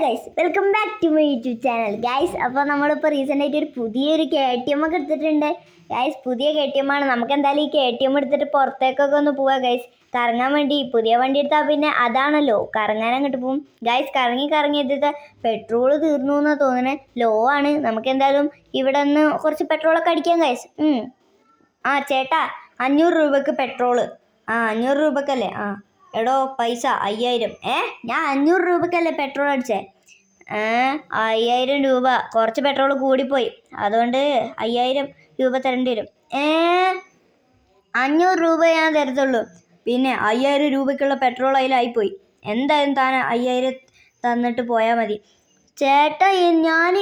Guys, welcome back to my YouTube channel guys. അപ്പോൾ നമ്മളിപ്പോൾ റീസെൻ്റായിട്ട് ഒരു പുതിയൊരു KTM ഒക്കെ എടുത്തിട്ടുണ്ട് ഗൈസ്. പുതിയ KTM ആണ്. നമുക്ക് എന്തായാലും ഈ KTM എടുത്തിട്ട് പുറത്തേക്കൊക്കെ ഒന്ന് പോവാം ഗൈസ്, കറങ്ങാൻ വേണ്ടി. പുതിയ വണ്ടി എടുത്താൽ പിന്നെ അതാണല്ലോ, കറങ്ങാൻ അങ്ങോട്ട് പോവും ഗൈസ്. കറങ്ങി എടുത്തിട്ട് പെട്രോൾ തീർന്നു എന്നാണ് തോന്നുന്നത്. ലോ ആണ്. നമുക്ക് എന്തായാലും ഇവിടെ നിന്ന് കുറച്ച് പെട്രോളൊക്കെ അടിക്കാം ഗൈസ്. ചേട്ടാ 500 രൂപക്ക് പെട്രോള്. 500 രൂപക്കല്ലേ? എടോ പൈസ 5000. ഞാൻ 500 രൂപക്കല്ലേ പെട്രോൾ അടിച്ചേ? 5000 രൂപ കുറച്ച് പെട്രോൾ കൂടിപ്പോയി, അതുകൊണ്ട് 5000 രൂപ തരേണ്ടി വരും. 500 രൂപ ഞാൻ തരത്തുള്ളൂ. പിന്നെ 5000 രൂപയ്ക്കുള്ള പെട്രോൾ അതിലായിപ്പോയി. എന്തായാലും താൻ 5000 തന്നിട്ട് പോയാൽ മതി. ചേട്ടാ ഞാൻ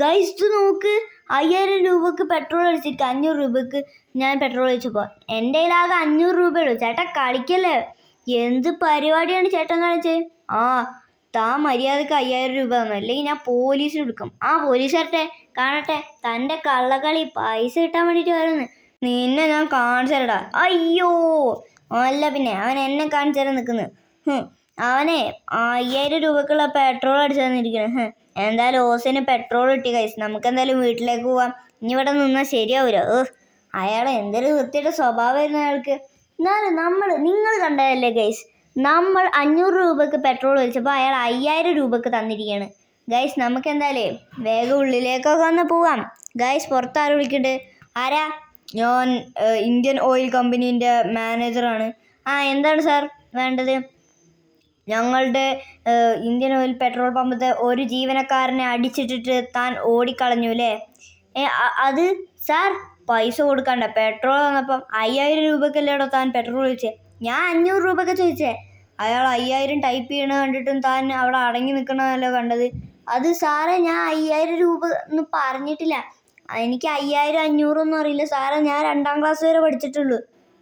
ഗൈസ് ഇത് നോക്ക്, 5000 രൂപക്ക് പെട്രോൾ അടിച്ചിട്ട് 500 രൂപക്ക് ഞാൻ പെട്രോൾ അടിച്ചപ്പോൾ എൻ്റെ കയ്യിലാകെ 500 രൂപയുള്ളൂ. ചേട്ടാ കളിക്കല്ലേ? എന്ത് പരിപാടിയാണ് ചേട്ടൻ കാണിച്ചത്? താൻ മര്യാദക്ക് 5000 രൂപ തന്നു, അല്ലെങ്കിൽ ഞാൻ പോലീസിന് എടുക്കും. പോലീസ് വരട്ടെ, കാണട്ടെ തൻ്റെ കള്ളക്കളി. പൈസ കിട്ടാൻ വേണ്ടിയിട്ട് വരുന്നു. നിന്നെ ഞാൻ കാണിച്ചു തരടാ. അയ്യോ അല്ല, പിന്നെ അവൻ എന്നെ കാണിച്ചു തരാൻ നിൽക്കുന്നു. അവനെ 5000 രൂപക്കുള്ള പെട്രോൾ അടിച്ചു തന്നിരിക്കുന്നു. എന്തായാലും ഓസിന് പെട്രോൾ കിട്ടി ഗൈസ്. നമുക്ക് എന്തായാലും വീട്ടിലേക്ക് പോവാം. ഇനി ഇവിടെ നിന്നാൽ ശരിയാവൂല. അയാളെ എന്തൊരു വൃത്തിയുടെ സ്വഭാവമായിരുന്നു അയാൾക്ക്. എന്നാലും നിങ്ങൾ കണ്ടതല്ലേ ഗൈസ്, നമ്മൾ 500 രൂപക്ക് പെട്രോൾ ഒഴിച്ചപ്പോൾ അയാൾ 5000 രൂപക്ക് തന്നിരിക്കുകയാണ് ഗൈസ്. നമുക്ക് എന്തായാലും വേഗം ഉള്ളിലേക്കൊക്കെ വന്ന് പോവാം ഗൈസ്. പുറത്താര് വിളിക്കുന്നുണ്ട്? ആരാ? ഞാൻ ഇന്ത്യൻ ഓയിൽ കമ്പനീൻ്റെ മാനേജറാണ്. എന്താണ് സാർ വേണ്ടത്? ഞങ്ങളുടെ ഇന്ത്യൻ ഓയിൽ പെട്രോൾ പമ്പത്തെ ഒരു ജീവനക്കാരനെ അടിച്ചിട്ടിട്ട് താൻ ഓടിക്കളഞ്ഞു അല്ലേ? അത് സാർ പൈസ കൊടുക്കണ്ട. പെട്രോൾ തന്നപ്പം 5000 രൂപക്കല്ലേടോ താൻ പെട്രോൾ ചോദിച്ചേ? ഞാൻ 500 രൂപയ്ക്ക് ചോദിച്ചേ. അയാൾ 5000 ടൈപ്പ് ചെയ്യണ കണ്ടിട്ടും താൻ അവിടെ അടങ്ങി നിൽക്കണമല്ലോ കണ്ടത്. അത് സാറേ, ഞാൻ 5000 രൂപ ഒന്നും പറഞ്ഞിട്ടില്ല. എനിക്ക് 5000 500 ഒന്നും അറിയില്ല സാറേ. ഞാൻ 2ാം ക്ലാസ് വരെ പഠിച്ചിട്ടുള്ളൂ.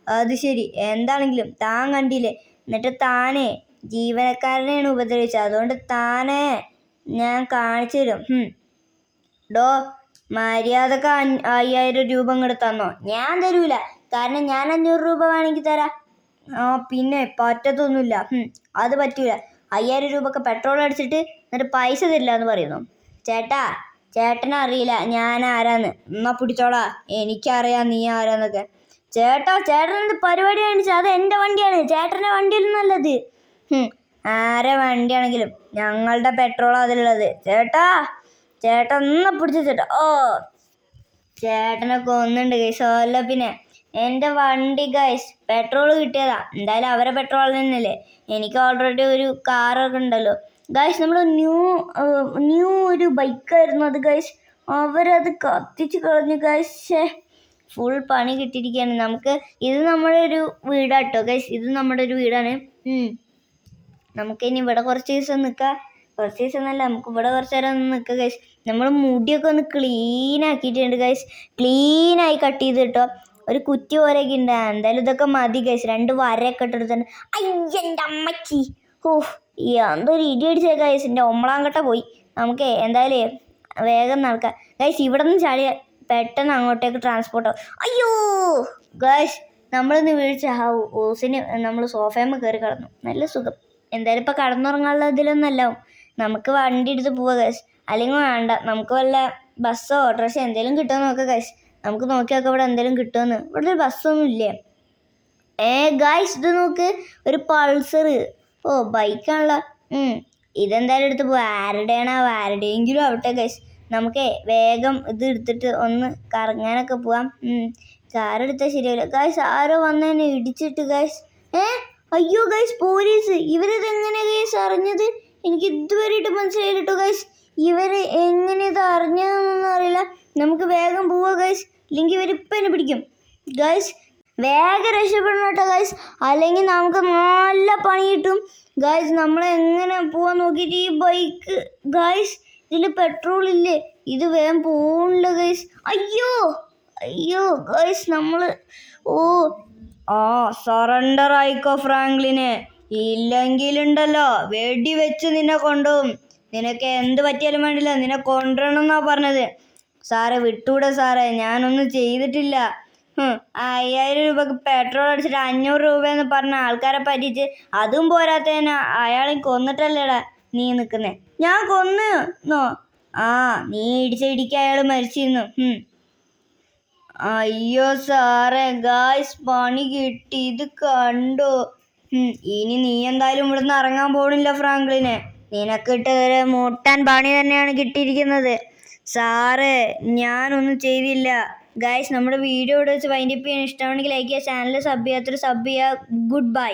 അത് ശരി, എന്താണെങ്കിലും താൻ കണ്ടില്ലേ? എന്നിട്ട് താനേ ജീവനക്കാരനെയാണ് ഉപദ്രവിച്ചത്. അതുകൊണ്ട് താനേ ഞാൻ കാണിച്ചു തരും. ഡോ മര്യാദക്ക് 5000 രൂപ ഇങ്ങോട്ട് തന്നോ? ഞാൻ തരൂല, കാരണം ഞാൻ 500 രൂപ വേണമെങ്കിൽ തരാം. പിന്നെ പറ്റത്തൊന്നുമില്ല. അത് പറ്റൂല. 5000 രൂപക്ക് പെട്രോൾ അടിച്ചിട്ട് എന്നിട്ട് പൈസ തരില്ല എന്ന് പറയുന്നു. ചേട്ടനറിയില്ല ഞാൻ ആരാന്ന്? എന്നാ പിടിച്ചോടാ, എനിക്കറിയാം നീ ആരാന്നൊക്കെ. ചേട്ടനെന്ത് പരിപാടി കാണിച്ചാൽ? അത് എൻ്റെ വണ്ടിയാണ്, ചേട്ടൻ്റെ വണ്ടിയൊന്നും നല്ലത്. ആരെ വണ്ടിയാണെങ്കിലും ഞങ്ങളുടെ പെട്രോൾ അതിലുള്ളത്. ചേട്ടൻ ഒന്ന് പിടിച്ച ചേട്ടാ. ചേട്ടനെ കൊന്നുണ്ട് ഗൈസ്. അല്ല പിന്നെ എൻ്റെ വണ്ടി ഗൈസ് പെട്രോൾ കിട്ടിയതാ. എന്തായാലും അവരെ പെട്രോൾ തന്നെയല്ലേ. എനിക്ക് ഓൾറെഡി ഒരു കാറൊക്കെ ഉണ്ടല്ലോ ഗൈസ്. നമ്മൾ ന്യൂ ഒരു ബൈക്കായിരുന്നു അത് ഗൈസ്. അവരത് കത്തിച്ച് കളഞ്ഞു ഗൈസ്. ഫുൾ പണി കിട്ടിയിരിക്കുകയാണ് നമുക്ക്. ഇത് നമ്മുടെ ഒരു വീടാട്ടോ ഗൈസ്, ഇത് നമ്മുടെ ഒരു വീടാണ്. നമുക്കിനി ഇവിടെ കുറച്ച് ദിവസം നിൽക്കാം. കുറച്ച് ദിവസം എന്നല്ല, നമുക്ക് ഇവിടെ കുറച്ച് നേരം ഒന്ന് നിൽക്കുക ഗൈസ്. നമ്മൾ മുടിയൊക്കെ ഒന്ന് ക്ലീൻ ആക്കിയിട്ടുണ്ട് ഗൈസ്. ക്ലീനായി കട്ട് ചെയ്ത് കേട്ടോ. ഒരു കുറ്റി പോലെയൊക്കെ ഉണ്ട്. എന്തായാലും ഇതൊക്കെ മതി ഗൈസ്. 2 വരയൊക്കെ ഇട്ടെടുത്തിട്ടുണ്ട്. അയ്യൻ്റെ അമ്മച്ചി, എന്തൊരു ഇടി അടിച്ചേ ഗൈസ്. എൻ്റെ ഒമ്പളാങ്കട്ട പോയി. നമുക്ക് എന്തായാലും വേഗം നടക്കാം ഗൈസ്. ഇവിടെ നിന്ന് ചാടിയ പെട്ടെന്ന് അങ്ങോട്ടേക്ക് ട്രാൻസ്പോർട്ടാവും. അയ്യോ ഗൈസ്, നമ്മളിന്ന് വീഴ്ച ഓസിന് നമ്മൾ സോഫയമ്മ കയറി കിടന്നു. നല്ല സുഖം. എന്തായാലും ഇപ്പോൾ കടന്നുറങ്ങാനുള്ള ഇതിലൊന്നല്ല. നമുക്ക് വണ്ടി എടുത്ത് പോവാം ഗൈസ്. അല്ലെങ്കിൽ വേണ്ട, നമുക്ക് വല്ല ബസ്സോ ഓട്ടോറിക്ഷ എന്തെങ്കിലും കിട്ടുമോ നോക്കാം ഗൈസ്. നമുക്ക് നോക്കി നോക്കാം ഇവിടെ എന്തെങ്കിലും കിട്ടുമെന്ന്. ഇവിടെ ഒരു ബസ്സൊന്നും ഇല്ലേ? ഗൈസ് ഇത് നോക്ക്, ഒരു പൾസർ. ബൈക്കാണല്ലോ. ഇതെന്തായാലും എടുത്ത് പോവാം. ആരുടെയെങ്കിലും ആവട്ടെ ഗൈസ്. നമുക്ക് വേഗം ഇത് എടുത്തിട്ട് ഒന്ന് കറങ്ങാനൊക്കെ പോവാം. കാറെടുത്താൽ ശരിയാവില്ല ഗൈസ്. ആരോ വന്നതിനെ ഇടിച്ചിട്ട് ഗൈസ്. അയ്യോ ഗൈസ്, പോലീസ്. ഇവരിതെങ്ങനെ ഗൈസ് അറിഞ്ഞത്? എനിക്ക് ഇതുവരെയായിട്ട് മനസ്സിലായി കേട്ടോ ഗൈസ്. ഇവർ എങ്ങനെ ഇത് അറിഞ്ഞതെന്നൊന്നും അറിയില്ല. നമുക്ക് വേഗം പോവാം ഗൈസ്, ഇല്ലെങ്കിൽ ഇവരിപ്പം എന്നെ പിടിക്കും ഗൈസ്. വേഗം രക്ഷപ്പെടണം കേട്ടോ ഗൈസ്, അല്ലെങ്കിൽ നമുക്ക് നല്ല പണി കിട്ടും ഗൈസ്. നമ്മളെങ്ങനെ പോവാൻ നോക്കിയിട്ട് ഈ ബൈക്ക് ഗൈസ്, ഇതിൽ പെട്രോൾ ഇല്ലേ? ഇത് വേഗം പോകണില്ല ഗൈസ്. അയ്യോ ഗൈസ്, നമ്മൾ സറണ്ടർ ആയിക്കോ ഫ്രാങ്ക്ലിന്. ഇല്ലെങ്കിലുണ്ടല്ലോ വെടിവെച്ച് നിന്നെ കൊണ്ടുപോകും. നിനക്ക് എന്ത് പറ്റിയാലും വേണ്ടില്ല, നിന്നെ കൊണ്ടുവരണം എന്നാ പറഞ്ഞത്. സാറേ വിട്ടൂടെ സാറേ, ഞാനൊന്നും ചെയ്തിട്ടില്ല. 5000 രൂപക്ക് പെട്രോൾ അടിച്ചിട്ട് 500 രൂപയെന്ന് പറഞ്ഞ ആൾക്കാരെ പറ്റിച്ച് അതും പോരാത്തതിന് അയാളെ കൊന്നിട്ടല്ലേടാ. നീ നിൽക്കുന്നേ? ഞാൻ കൊന്നോ? ആ, നീ ഇടിച്ച അയാൾ മരിച്ചിരുന്നു. അയ്യോ സാറേ, ഗായ്സ് പണി കിട്ടി. ഇത് കണ്ടോ? ഇനി നീ എന്തായാലും ഇവിടുന്ന് ഇറങ്ങാൻ പോണില്ല ഫ്രാങ്ക്ലിനെ. നിനക്കിട്ടൊരു മുട്ടാൻ പണി തന്നെയാണ് കിട്ടിയിരിക്കുന്നത്. സാറേ, ഞാനൊന്നും ചെയ്തില്ല. ഗായ്സ്, നമ്മുടെ വീഡിയോ ഇവിടെ വെച്ച് വൈൻഡപ്പ് ചെയ്യാൻ ഇഷ്ടമാണെങ്കിൽ ലൈക്ക് ചെയ്യുക, ചാനൽ സബ് ചെയ്യാത്തൊരു സബ് ചെയ്യുക. Good bye.